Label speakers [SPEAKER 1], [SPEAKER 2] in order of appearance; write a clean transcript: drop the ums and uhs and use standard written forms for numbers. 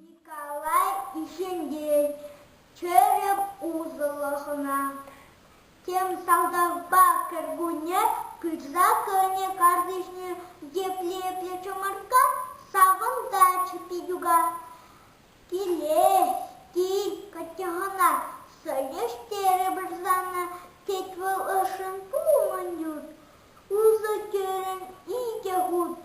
[SPEAKER 1] Николай Ишендей чөріп ұзылығына. Тем салдавба кіргуне, күза көне кардышны епле-епле чомарка, савында чіпедуга. Келес, кей катяғана, сөйлештері бірзаны, кетвіл ұшын пулман жүр. Узы көрін иге ғуд,